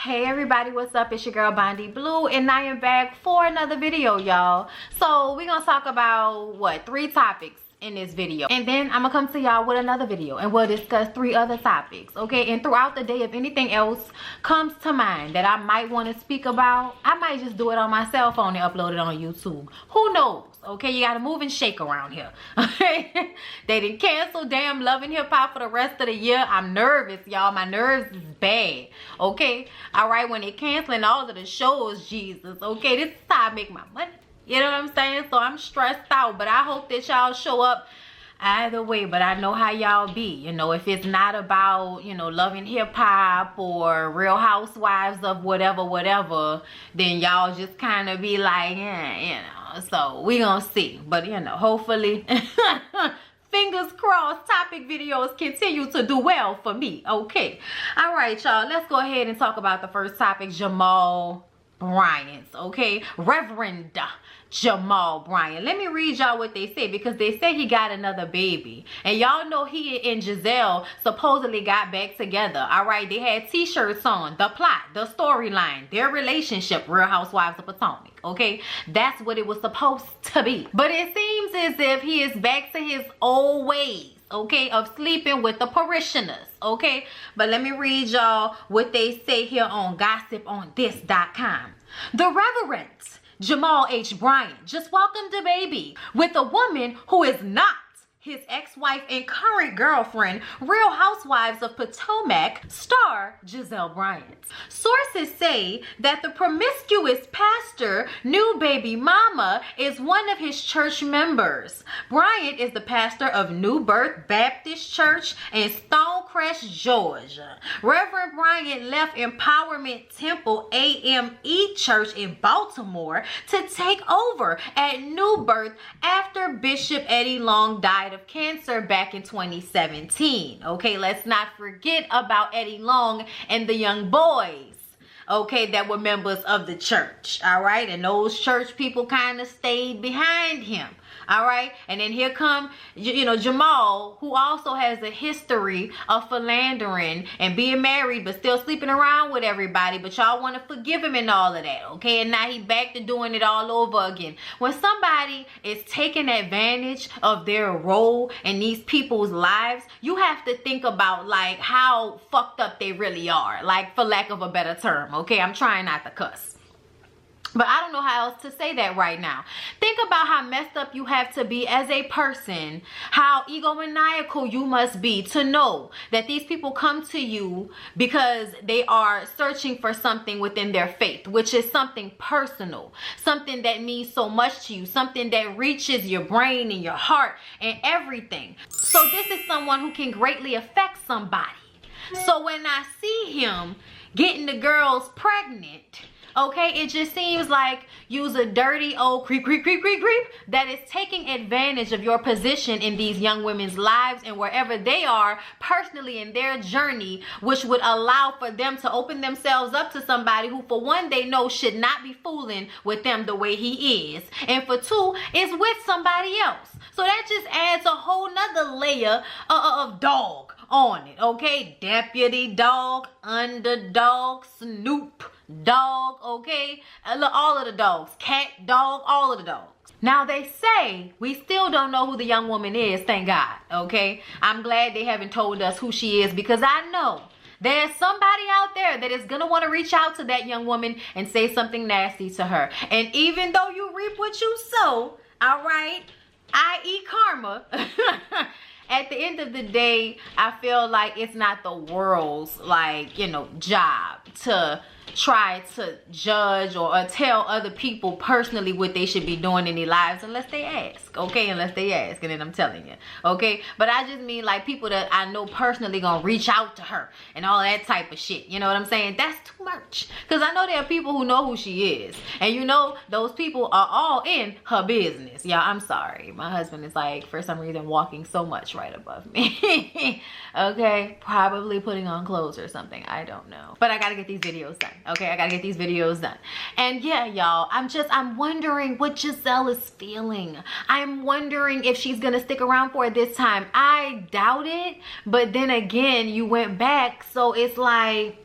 Hey everybody, what's up? It's your girl Bondy Blue, and I am back for another video, y'all. So we're gonna talk about what, 3 topics in this video, and then I'm gonna come to y'all with another video and we'll discuss 3 other topics, okay? And throughout the day, if anything else comes to mind that I might want to speak about, I might just do it on my cell phone and upload it on YouTube. Who knows? Okay, you gotta move and shake around here. Okay, they didn't cancel damn Love and Hip Hop for the rest of the year. I'm nervous, y'all. My nerves is bad. Okay, all right, when they canceling all of the shows, Jesus. Okay, this is how I make my money. You know what I'm saying? So I'm stressed out, but I hope that y'all show up either way. But I know how y'all be. You know, if it's not about, you know, Love and Hip Hop or Real Housewives of whatever, then y'all just kind of be like, yeah, you know. So we gonna see. But, you know, hopefully, fingers crossed, topic videos continue to do well for me. Okay. All right, y'all. Let's go ahead and talk about the first topic, Jamal Bryant. Okay, Reverend Jamal Bryant. Let me read y'all what they say, because they say he got another baby, and y'all know he and Giselle supposedly got back together. All right, they had t-shirts on, the plot, the storyline, their relationship, Real Housewives of Potomac. Okay, that's what it was supposed to be, but it seems as if he is back to his old ways, okay, of sleeping with the parishioners. Okay, but let me read y'all what they say here on gossiponthis.com. The Reverend Jamal H. Bryant just welcomed a baby with a woman who is not his ex-wife and current girlfriend, Real Housewives of Potomac star Giselle Bryant. Sources say that the promiscuous pastor, new baby mama, is one of his church members. Bryant is the pastor of New Birth Baptist Church in Stonecrest, Georgia. Reverend Bryant left Empowerment Temple AME Church in Baltimore to take over at New Birth after Bishop Eddie Long died of cancer back in 2017. Okay, let's not forget about Eddie Long and the young boys, okay, that were members of the church. All right, and those church people kind of stayed behind him. All right, and then here come, you know, Jamal, who also has a history of philandering and being married but still sleeping around with everybody, but y'all want to forgive him and all of that, okay? And now he back to doing it all over again. When somebody is taking advantage of their role in these people's lives, you have to think about, like, how fucked up they really are, like, for lack of a better term, okay? I'm trying not to cuss, but I don't know how else to say that right now. Think about how messed up you have to be as a person, how egomaniacal you must be to know that these people come to you because they are searching for something within their faith, which is something personal, something that means so much to you, something that reaches your brain and your heart and everything. So this is someone who can greatly affect somebody. So when I see him getting the girls pregnant, okay, it just seems like you's a dirty old creep that is taking advantage of your position in these young women's lives and wherever they are personally in their journey, which would allow for them to open themselves up to somebody who, for one, they know should not be fooling with them the way he is, and for 2, is with somebody else. So that just adds a whole nother layer of dog on it, okay? Deputy dog, underdog, Snoop dog, okay? All of the dogs, cat, dog, all of the dogs. Now they say we still don't know who the young woman is, thank God, okay? I'm glad they haven't told us who she is, because I know there's somebody out there that is gonna want to reach out to that young woman and say something nasty to her. And even though you reap what you sow, all right, i.e. karma, at the end of the day, I feel like it's not the world's, like, you know, job to try to judge or tell other people personally what they should be doing in their lives unless they ask, okay? Unless they ask, and then I'm telling you, okay? But I just mean, like, people that I know personally gonna reach out to her and all that type of shit, you know what I'm saying? That's too much, because I know there are people who know who she is, and you know those people are all in her business. Yeah, I'm sorry, my husband is, like, for some reason walking so much right above me. Okay, probably putting on clothes or something, I don't know, but I gotta get these videos done. Okay, I gotta get these videos done. And yeah, y'all, I'm wondering what Giselle is feeling. I'm wondering if she's gonna stick around for it this time. I doubt it, but then again, you went back, so it's like,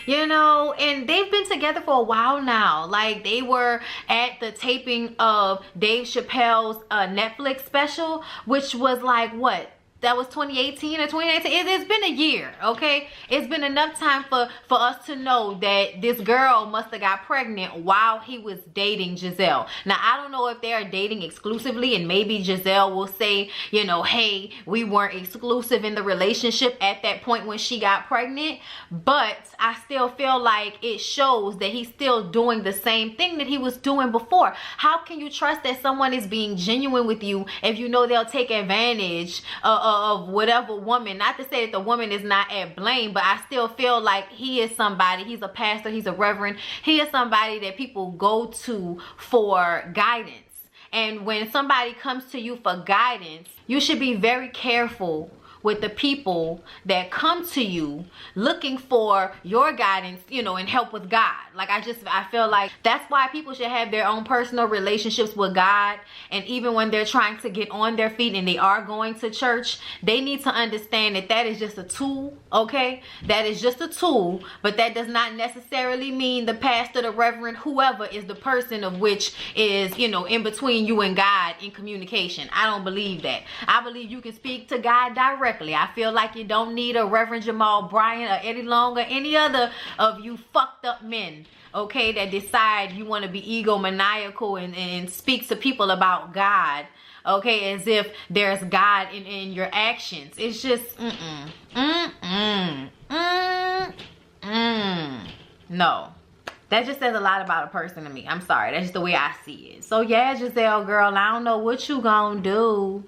you know, and they've been together for a while now. Like, they were at the taping of Dave Chappelle's Netflix special, which was like, what? That was 2018 or 2019. It's been a year, okay? It's been enough time for us to know that this girl must have got pregnant while he was dating Giselle. Now, I don't know if they are dating exclusively, and maybe Giselle will say, you know, hey, we weren't exclusive in the relationship at that point when she got pregnant. But I still feel like it shows that he's still doing the same thing that he was doing before. How can you trust that someone is being genuine with you if you know they'll take advantage of whatever woman? Not to say that the woman is not at blame, but I still feel like he is somebody, he's a pastor, he's a reverend, he is somebody that people go to for guidance. And when somebody comes to you for guidance, you should be very careful with the people that come to you looking for your guidance, you know, and help with God. Like, I feel like that's why people should have their own personal relationships with God. And even when they're trying to get on their feet and they are going to church, they need to understand that that is just a tool, okay? That is just a tool, but that does not necessarily mean the pastor, the reverend, whoever is the person of which is, you know, in between you and God in communication. I don't believe that. I believe you can speak to God directly. I feel like you don't need a Reverend Jamal Bryant or Eddie Long or any other of you fucked up men, okay, that decide you want to be egomaniacal and speak to people about God, okay, as if there's God in your actions. It's just, no. That just says a lot about a person to me. I'm sorry. That's just the way I see it. So, yeah, Giselle, girl, I don't know what you gonna do.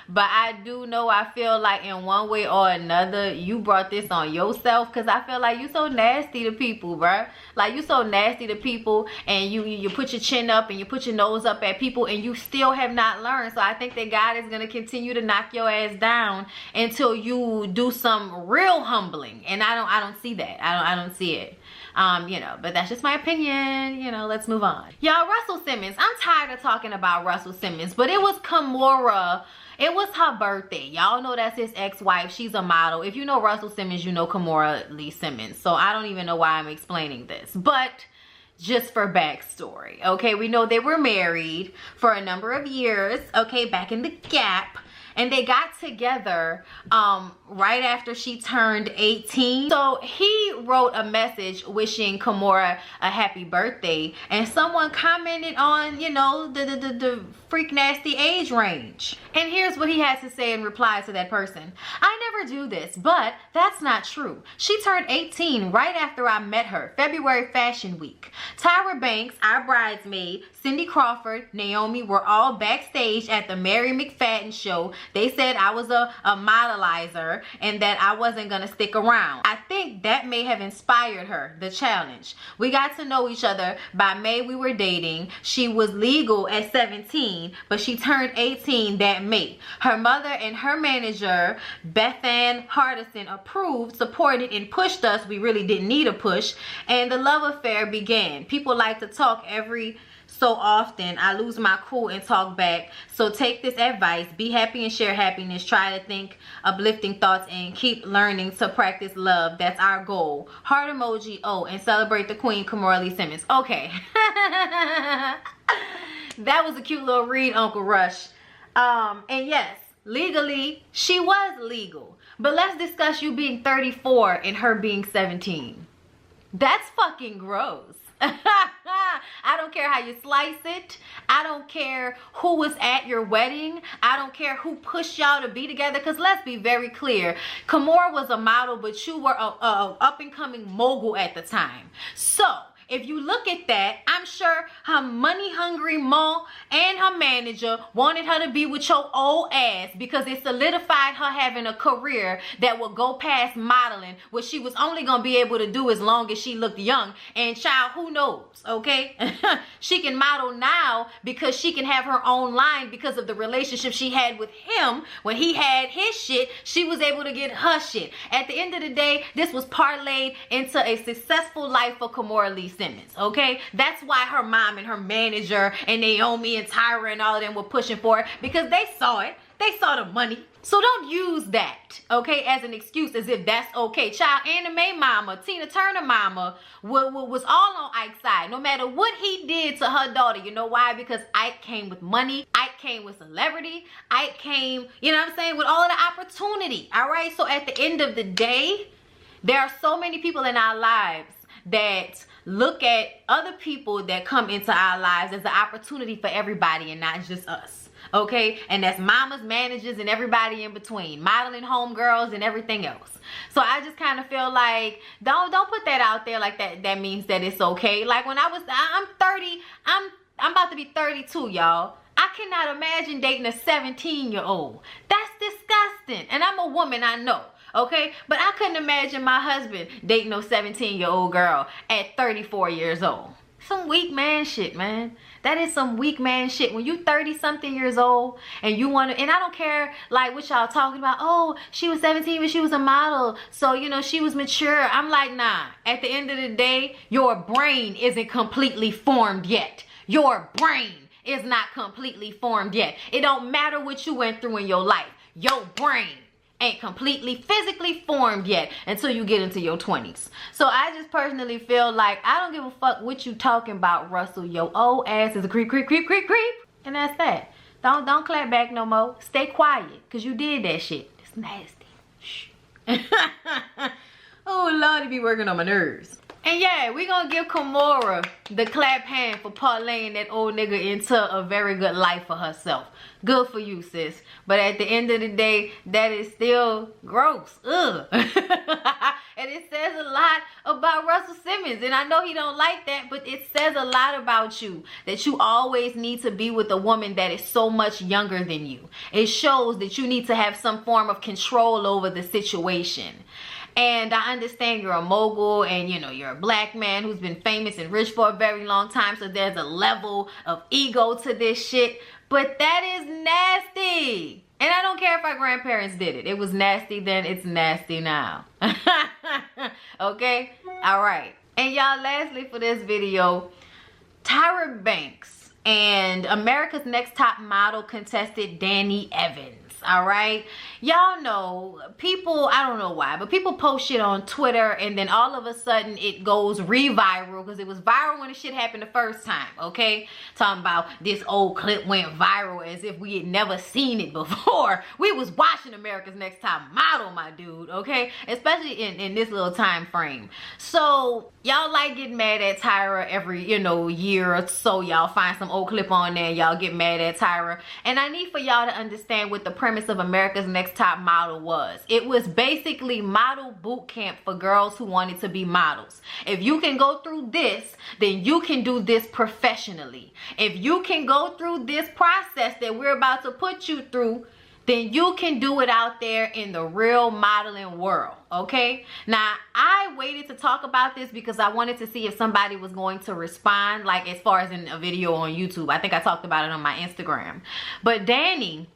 But I do know, I feel like in one way or another, you brought this on yourself. Because I feel like you so nasty to people, bruh. Like, you so nasty to people. And you put your chin up and you put your nose up at people. And you still have not learned. So I think that God is going to continue to knock your ass down until you do some real humbling. And I don't see that. I don't see it. You know, but that's just my opinion. You know, let's move on. Y'all, Russel Simmons. I'm tired of talking about Russel Simmons. But it was Kimora. It was her birthday. Y'all know that's his ex-wife. She's a model. If you know Russel Simmons, you know Kimora Lee Simmons. So I don't even know why I'm explaining this. But just for backstory, okay? We know they were married for a number of years, okay, back in the Gap. And they got together right after she turned 18. So he wrote a message wishing Kimora a happy birthday. And someone commented on, you know, the freak nasty age range. And here's what he had to say in reply to that person. I never do this, but that's not true. She turned 18 right after I met her, February Fashion Week. Tyra Banks, our bridesmaid, Cindy Crawford, Naomi were all backstage at the Mary McFadden show. They said I was a modelizer and that I wasn't going to stick around. I think that may have inspired her, the challenge. We got to know each other. By May, we were dating. She was legal at 17, but she turned 18 that May. Her mother and her manager, Bethann Hardison, approved, supported, and pushed us. We really didn't need a push. And the love affair began. People like to talk every so often. I lose my cool and talk back. So take this advice. Be happy and share happiness. Try to think uplifting thoughts and keep learning to practice love. That's our goal. Heart emoji. Oh, and celebrate the queen, Kimora Lee Simmons. Okay. That was a cute little read, Uncle Rush. And yes, legally, she was legal. But let's discuss you being 34 and her being 17. That's fucking gross. I don't care how you slice it. I don't care who was at your wedding. I don't care who pushed y'all to be together. Because let's be very clear. Kimora was a model, but you were a up-and-coming mogul at the time. So if you look at that, I'm sure her money-hungry mom and her manager wanted her to be with your old ass because it solidified her having a career that would go past modeling, which she was only going to be able to do as long as she looked young. And child, who knows, okay? She can model now because she can have her own line because of the relationship she had with him. When he had his shit, she was able to get her shit. At the end of the day, this was parlayed into a successful life for Kimora Lee Simmons, okay? That's why her mom and her manager and Naomi and Tyra and all of them were pushing for it, because they saw it. They saw the money. So don't use that, okay, as an excuse as if that's okay. Child, Anime Mama, Tina Turner Mama was all on Ike's side. No matter what he did to her daughter. You know why? Because Ike came with money. Ike came with celebrity. Ike came, you know what I'm saying, with all of the opportunity. All right? So at the end of the day, there are so many people in our lives that look at other people that come into our lives as an opportunity for everybody and not just us. Okay, and that's mamas, managers, and everybody in between, modeling homegirls and everything else. So I just kind of feel like don't put that out there like that means that it's okay. Like when I'm 30, I'm about to be 32, y'all. I cannot imagine dating a 17-year-old. That's disgusting. And I'm a woman, I know. Okay, but I couldn't imagine my husband dating no 17-year-old girl at 34 years old. Some weak man shit, man. That is some weak man shit. When you 30-something years old and you want to, and I don't care like what y'all talking about. Oh, she was 17 but she was a model, so you know she was mature. I'm like, nah. At the end of the day, your brain isn't completely formed yet. Your brain is not completely formed yet. It don't matter what you went through in your life. Your brain ain't completely physically formed yet until you get into your 20s. So I just personally feel like I don't give a fuck what you talking about, Russell. Your old ass is a creep. And that's that. Don't clap back no more. Stay quiet, because you did that shit. It's nasty. Shh. Oh Lord, it be working on my nerves. And yeah, we gonna give Kimora the clap hand for parlaying that old nigga into a very good life for herself. Good for you, sis. But at the end of the day, that is still gross. Ugh. And it says a lot about Russell Simmons. And I know he don't like that, but it says a lot about you. That you always need to be with a woman that is so much younger than you. It shows that you need to have some form of control over the situation. And I understand you're a mogul and, you know, you're a black man who's been famous and rich for a very long time. So there's a level of ego to this shit. But that is nasty. And I don't care if our grandparents did it. It was nasty then, it's nasty now. Okay? All right. And y'all, lastly for this video, Tyra Banks and America's Next Top Model contestant Danny Evans. All right, y'all know people, I don't know why, but people post shit on Twitter and then all of a sudden it goes re-viral because it was viral when the shit happened the first time. Okay, talking about this old clip went viral as if we had never seen it before. We was watching America's Next Top Model, my dude. Okay, especially in this little time frame. So y'all like getting mad at Tyra every, you know, year or so. Y'all find some old clip on there, y'all get mad at Tyra. And I need for y'all to understand what the premise of America's Next Top Model was. It was basically model boot camp for girls who wanted to be models. If you can go through this, then you can do this professionally. If you can go through this process that we're about to put you through, then you can do it out there in the real modeling world. Okay, now I waited to talk about this because I wanted to see if somebody was going to respond, like as far as in a video on YouTube. I think I talked about it on my Instagram. But Danny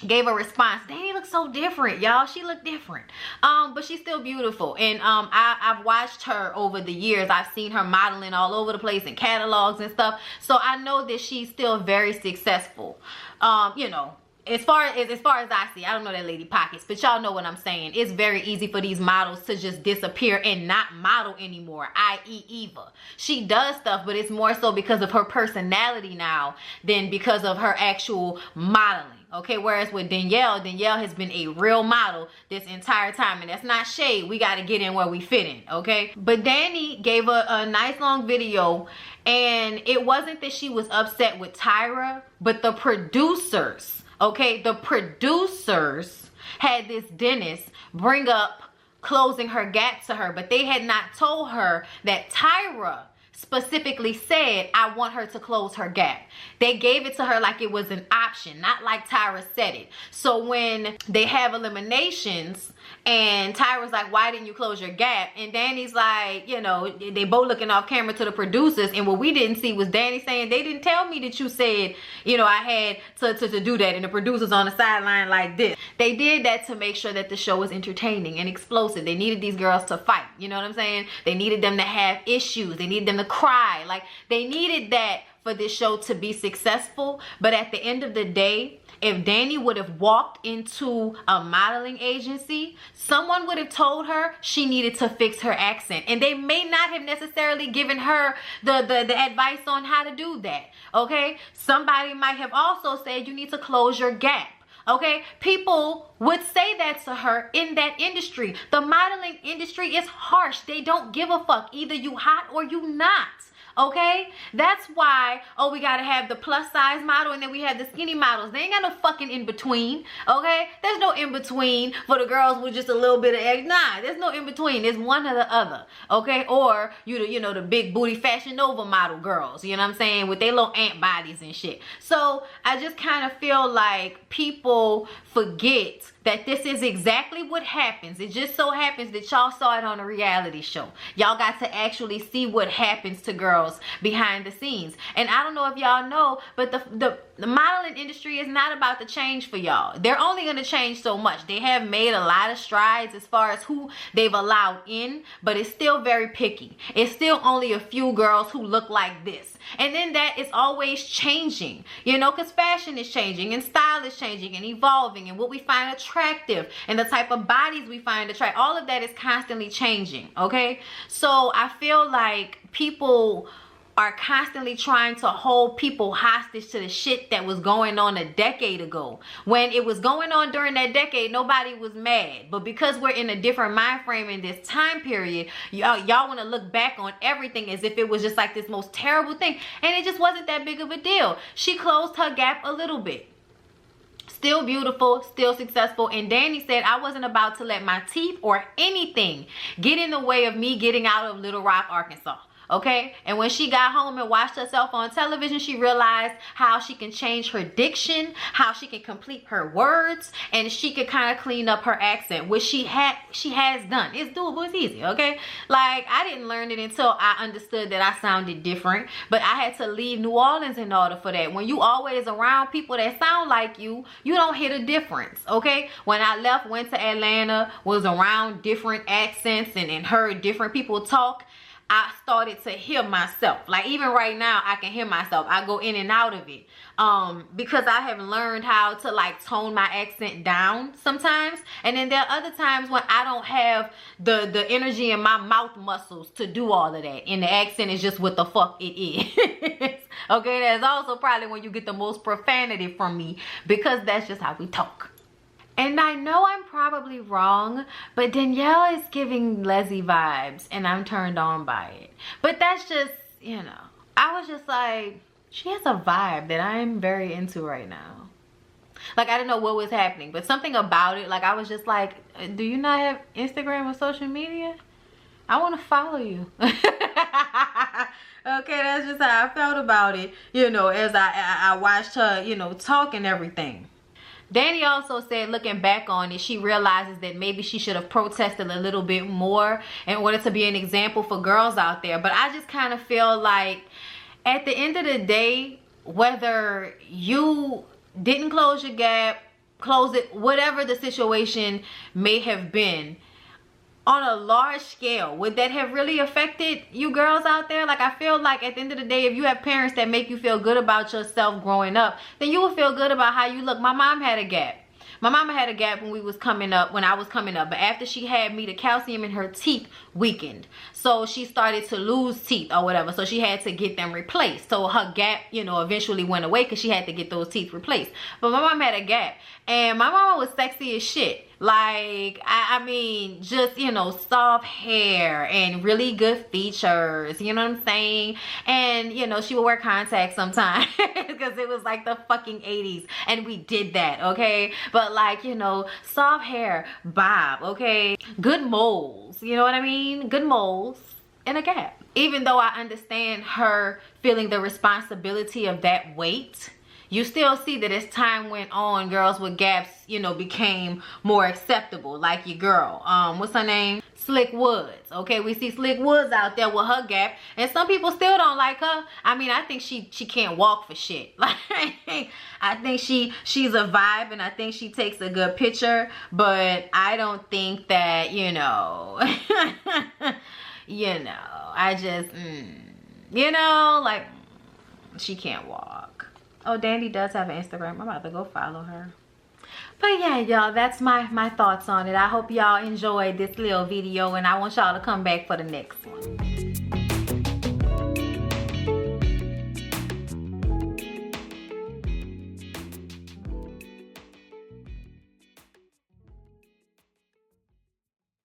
gave a response. Danny looks so different, y'all. She looked different, but she's still beautiful. And I've watched her over the years. I've seen her modeling all over the place in catalogs and stuff, so I know that she's still very successful. You know, as far as I see, I don't know that lady pockets, but y'all know what I'm saying. It's very easy for these models to just disappear and not model anymore, i.e. Eva. She does stuff, but it's more so because of her personality now than because of her actual modeling. Okay, whereas with Danielle has been a real model this entire time, and that's not shade. We got to get in where we fit in, okay? But Danny gave a nice long video, and it wasn't that she was upset with Tyra, but the producers, okay? The producers had this dentist bring up closing her gap to her, but they had not told her that Tyra specifically said, I want her to close her gap. They gave it to her like it was an option, not like Tyra said it. So when they have eliminations and Tyra's like, why didn't you close your gap? And Danny's like, you know, they both looking off camera to the producers, and what we didn't see was Danny saying, they didn't tell me that you said, you know, I had to do that, and the producers on the sideline like this. They did that to make sure that the show was entertaining and explosive. They needed these girls to fight, you know what I'm saying? They needed them to have issues. They needed them to the cry. Like, they needed that for this show to be successful. But at the end of the day, if Danny would have walked into a modeling agency, someone would have told her she needed to fix her accent. And they may not have necessarily given her the advice on how to do that, okay? Somebody might have also said you need to close your gap. Okay, people would say that to her in that industry. The modeling industry is harsh. They don't give a fuck. Either you hot or you not. Okay, that's why, oh, we gotta have the plus size model and then we have the skinny models. They ain't got no fucking in between. Okay, there's no in between for the girls with just a little bit of egg. Nah, there's no in between. There's one or the other. Okay, or you know, the big booty Fashion Nova model girls, you know what I'm saying, with their little ant bodies and shit. So I just kind of feel like people forget that this is exactly what happens. It just so happens that y'all saw it on a reality show. Y'all got to actually see what happens to girls behind the scenes. And I don't know if y'all know, but the modeling industry is not about to change for y'all. They're only going to change so much. They have made a lot of strides as far as who they've allowed in, but it's still very picky. It's still only a few girls who look like this. And then that is always changing, you know, because fashion is changing and style is changing and evolving, and what we find attractive and the type of bodies we find attractive, all of that is constantly changing, okay? So I feel like people are constantly trying to hold people hostage to the shit that was going on a decade ago. When it was going on during that decade, nobody was mad. But because we're in a different mind frame in this time period, y'all want to look back on everything as if it was just like this most terrible thing. And it just wasn't that big of a deal. She closed her gap a little bit. Still beautiful, still successful. And Danny said, I wasn't about to let my teeth or anything get in the way of me getting out of Little Rock, Arkansas. Okay, and when she got home and watched herself on television, she realized how she can change her diction, how she can complete her words, and she could kind of clean up her accent, which she has done. It's doable, it's easy, okay? Like, I didn't learn it until I understood that I sounded different, but I had to leave New Orleans in order for that. When you always around people that sound like you don't hear the difference, okay? When I left, went to Atlanta, was around different accents and heard different people talk, I started to hear myself. Like, even right now, I can hear myself. I go in and out of it. Because I have learned how to, like, tone my accent down sometimes. And then there are other times when I don't have the energy in my mouth muscles to do all of that. And the accent is just what the fuck it is. Okay, that's also probably when you get the most profanity from me, because that's just how we talk. And I know I'm probably wrong, but Danielle is giving Leslie vibes and I'm turned on by it. But that's just, you know, I was just like, she has a vibe that I'm very into right now. Like, I didn't know what was happening, but something about it, like, I was just like, do you not have Instagram or social media? I want to follow you. Okay, that's just how I felt about it, you know, as I watched her, you know, talk and everything. Danny also said, looking back on it, she realizes that maybe she should have protested a little bit more in order to be an example for girls out there. But I just kind of feel like at the end of the day, whether you didn't close your gap, close it, whatever the situation may have been, on a large scale, would that have really affected you girls out there? Like, I feel like at the end of the day, if you have parents that make you feel good about yourself growing up, then you will feel good about how you look. My mom had a gap. My mama had a gap when I was coming up, but after she had me, the calcium in her teeth weakened. So she started to lose teeth or whatever. So she had to get them replaced. So her gap, you know, eventually went away because she had to get those teeth replaced. But my mom had a gap. And my mama was sexy as shit. Like, I mean, just, you know, soft hair and really good features, you know what I'm saying? And, you know, she would wear contacts sometimes because it was like the fucking 80s and we did that, okay? But, like, you know, soft hair, bob, okay? Good moles, you know what I mean? Good moles and a gap. Even though I understand her feeling the responsibility of that weight, you still see that as time went on, girls with gaps, you know, became more acceptable. Like your girl, what's her name? Slick Woods. Okay, we see Slick Woods out there with her gap, and some people still don't like her. I mean, I think she can't walk for shit. Like, I think she's a vibe, and I think she takes a good picture, but I don't think that, you know, you know, I just You know, like, she can't walk. Oh, Dandy does have an Instagram. I'm about to go follow her. But yeah, y'all, that's my thoughts on it. I hope y'all enjoyed this little video, and I want y'all to come back for the next one.